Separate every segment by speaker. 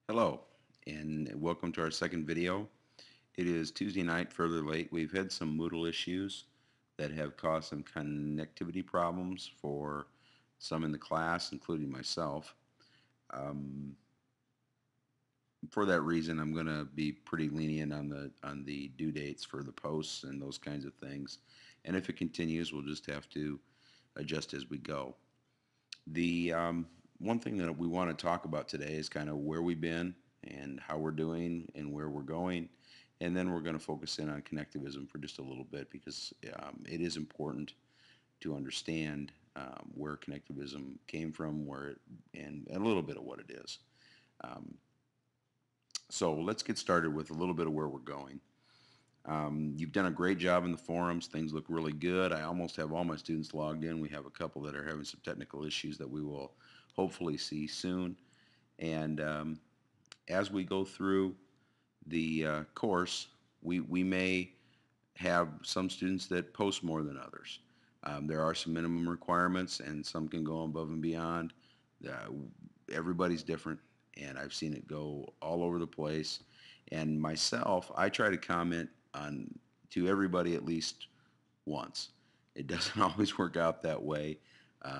Speaker 1: Hello, and welcome to our second video. It is Tuesday night, further late. We've had some Moodle issues that have caused some connectivity problems for some in the class, including myself. Um, for that reason, I'm going to be pretty lenient on the due dates for the posts and those kinds of things. And if it continues, we'll just have to adjust as we go. The one thing that we want to talk about today is kind of where we've been and how we're doing and where we're going. And then we're going to focus in on connectivism for just a little bit because it is important to understand where connectivism came from, and a little bit of what it is. Um, so let's get started with a little bit of where we're going. You've done a great job in the forums. Things look really good. I almost have all my students logged in. We have a couple that are having some technical issues that we will hopefully see soon. And as we go through the course, we may have some students that post more than others. There are some minimum requirements, and some can go above and beyond. Uh, Everybody's different, and I've seen it go all over the place. And myself, I try to comment on to everybody at least once. It doesn't always work out that way.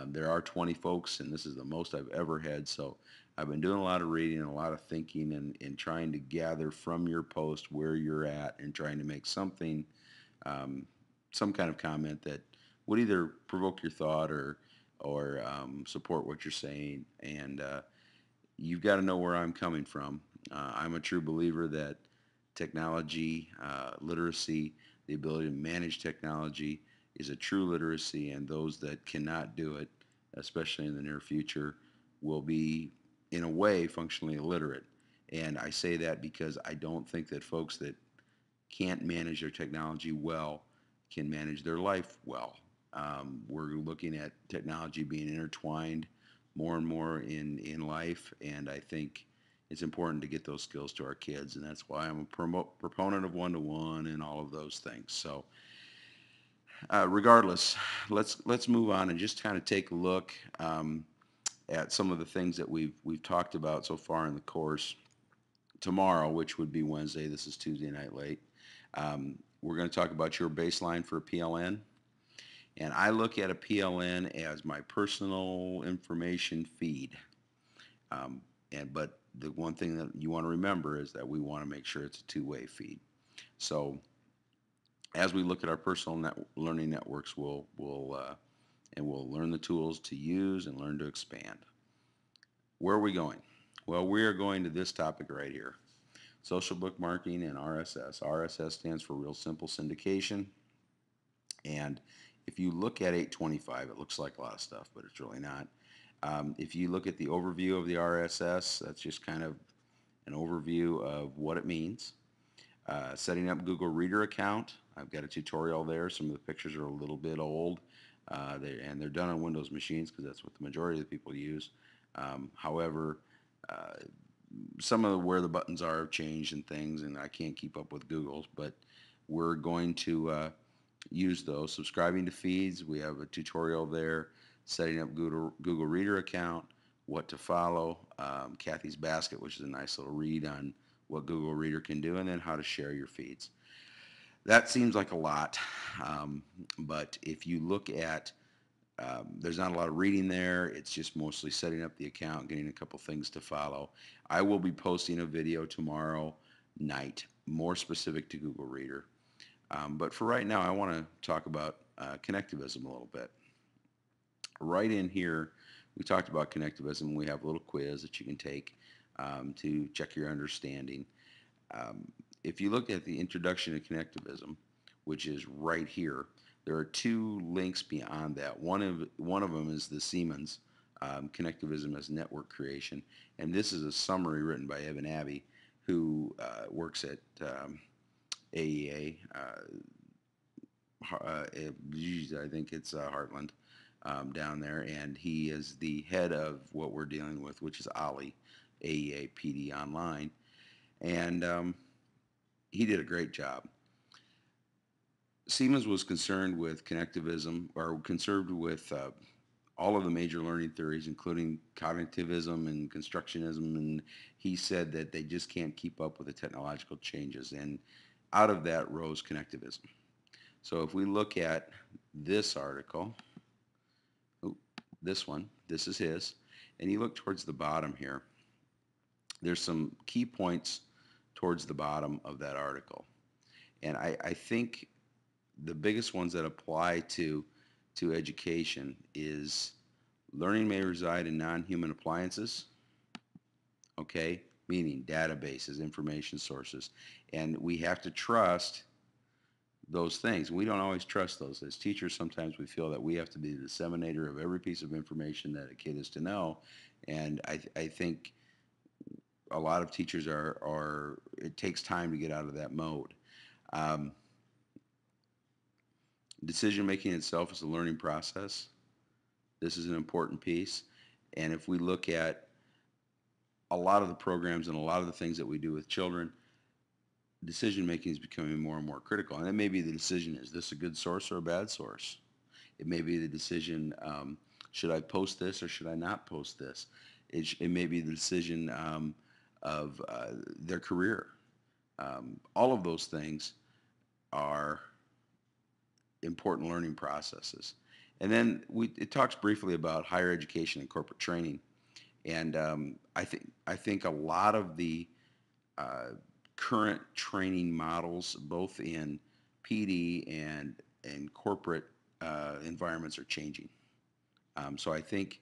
Speaker 1: There are 20 folks, and this is the most I've ever had. So I've been doing a lot of reading and a lot of thinking and trying to gather from your post where you're at and trying to make something, um, some kind of comment that would either provoke your thought or support what you're saying. And you've got to know where I'm coming from. I'm a true believer that technology, literacy, the ability to manage technology is a true literacy, and those that cannot do it, especially in the near future, will be, in a way, functionally illiterate. And I say that because I don't think that folks that can't manage their technology well can manage their life well. We're looking at technology being intertwined more and more in life, and I think it's important to get those skills to our kids, and that's why I'm a proponent of one-to-one and all of those things. So, regardless, let's move on and just kind of take a look at some of the things that we've talked about so far in the course. Tomorrow, which would be Wednesday, this is Tuesday night late. We're going to talk about your baseline for a PLN. And I look at a PLN as my personal information feed. Um, but the one thing that you want to remember is that we want to make sure it's a two-way feed. So as we look at our personal learning networks, we'll learn the tools to use and learn to expand. Where are we going? Well, we are going to this topic right here. Social bookmarking and RSS. RSS stands for Real Simple Syndication. And if you look at 825, it looks like a lot of stuff, but it's really not. If you look at the overview of the RSS, that's just kind of an overview of what it means. Setting up Google Reader account. I've got a tutorial there. Some of the pictures are a little bit old, and they're done on Windows machines because that's what the majority of the people use. However, uh, some of where the buttons are have changed and things, and I can't keep up with Google's, but we're going to use those. Subscribing to feeds, we have a tutorial there. Setting up Google Reader account, what to follow, Kathy's Basket, which is a nice little read on what Google Reader can do, and then how to share your feeds. That seems like a lot, but if you look at there's not a lot of reading there. It's just mostly setting up the account, getting a couple things to follow. I will be posting a video tomorrow night, more specific to Google Reader. But for right now, I want to talk about connectivism a little bit. Right in here, we talked about connectivism. We have a little quiz that you can take to check your understanding. Um, if you look at the introduction to connectivism, which is right here, there are two links beyond that. One of them is the Siemens Connectivism as Network Creation, and this is a summary written by Evan Abbey, who works at AEA. I think it's Heartland down there, and he is the head of what we're dealing with, which is OLLI, AEA PD Online, and he did a great job. Siemens was concerned with connectivism, or concerned with all of the major learning theories, including cognitivism and constructionism, and he said that they just can't keep up with the technological changes. And out of that rose connectivism. So if we look at this article, this one, this is his, and you look towards the bottom here, there's some key points towards the bottom of that article. And I think the biggest ones that apply to education is learning may reside in non-human appliances, okay, meaning databases, information sources, and we have to trust those things. We don't always trust those. As teachers, sometimes we feel that we have to be the disseminator of every piece of information that a kid is to know, and I think a lot of teachers are it takes time to get out of that mode. Um, Decision making itself is a learning process. This is an important piece. And if we look at a lot of the programs and a lot of the things that we do with children, decision making is becoming more and more critical. And it may be the decision, is this a good source or a bad source? It may be the decision, should I post this or should I not post this? It may be the decision of their career. All of those things are important learning processes. And then it talks briefly about higher education and corporate training. And I think a lot of the uh, current training models, both in PD and corporate environments, are changing. So I think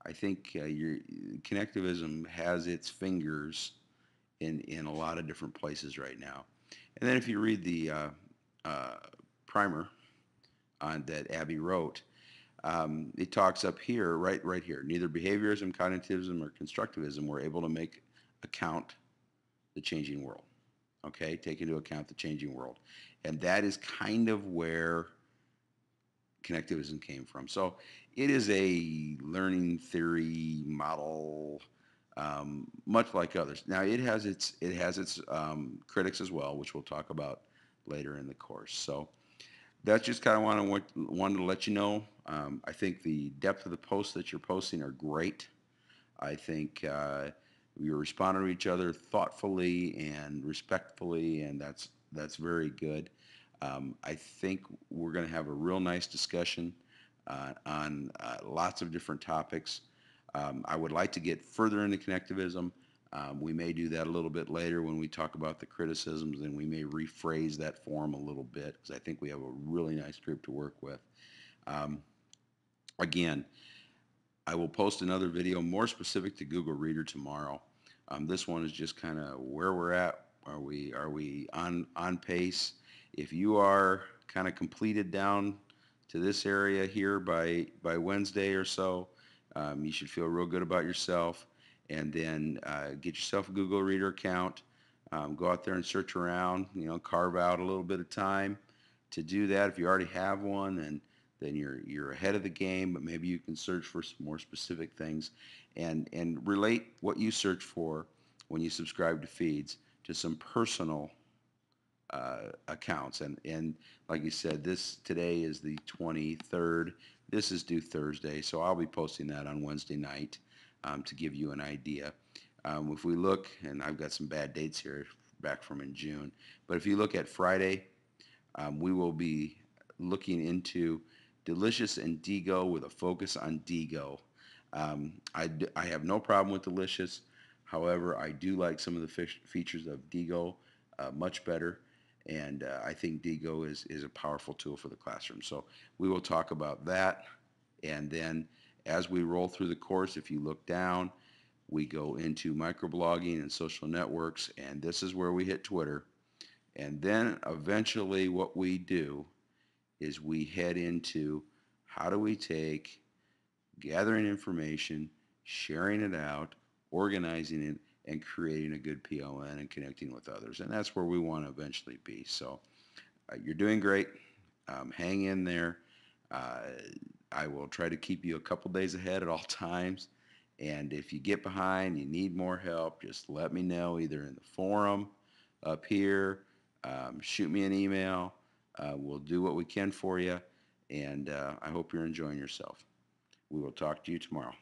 Speaker 1: your connectivism has its fingers in a lot of different places right now. And then if you read the uh, primer on that Abby wrote, it talks up here, right here. Neither behaviorism, cognitivism, or constructivism were able to make account the changing world. Okay, take into account the changing world, and that is kind of where connectivism came from. So it is a learning theory model, much like others. Now it has its critics as well, which we'll talk about later in the course. So that's just kind of wanted to let you know. I think the depth of the posts that you're posting are great. I think you're responding to each other thoughtfully and respectfully, and that's very good. I think we're going to have a real nice discussion on lots of different topics. I would like to get further into connectivism. We may do that a little bit later when we talk about the criticisms, and we may rephrase that form a little bit because I think we have a really nice group to work with. Um, Again, I will post another video more specific to Google Reader tomorrow. This one is just kind of where we're at. Are we on pace? If you are kind of completed down to this area here by Wednesday or so, you should feel real good about yourself. And then get yourself a Google Reader account. Go out there and search around. Carve out a little bit of time to do that. If you already have one, then you're ahead of the game. But maybe you can search for some more specific things, and relate what you search for when you subscribe to feeds to some personal accounts. And like you said, today is the 23rd. This is due Thursday, so I'll be posting that on Wednesday night to give you an idea. If we look, and I've got some bad dates here back from in June, but if you look at Friday, we will be looking into Delicious and Digo with a focus on Digo. I have no problem with Delicious. However, I do like some of the features of Digo much better. And I think Digo is a powerful tool for the classroom. So we will talk about that. And then as we roll through the course, if you look down, we go into microblogging and social networks. And this is where we hit Twitter. And then eventually what we do is we head into how do we take gathering information, sharing it out, organizing it, and creating a good PLN and connecting with others. And that's where we want to eventually be. So you're doing great. Hang in there. Uh, I will try to keep you a couple days ahead at all times. And if you get behind, you need more help, just let me know either in the forum up here, shoot me an email. We'll do what we can for you. And I hope you're enjoying yourself. We will talk to you tomorrow.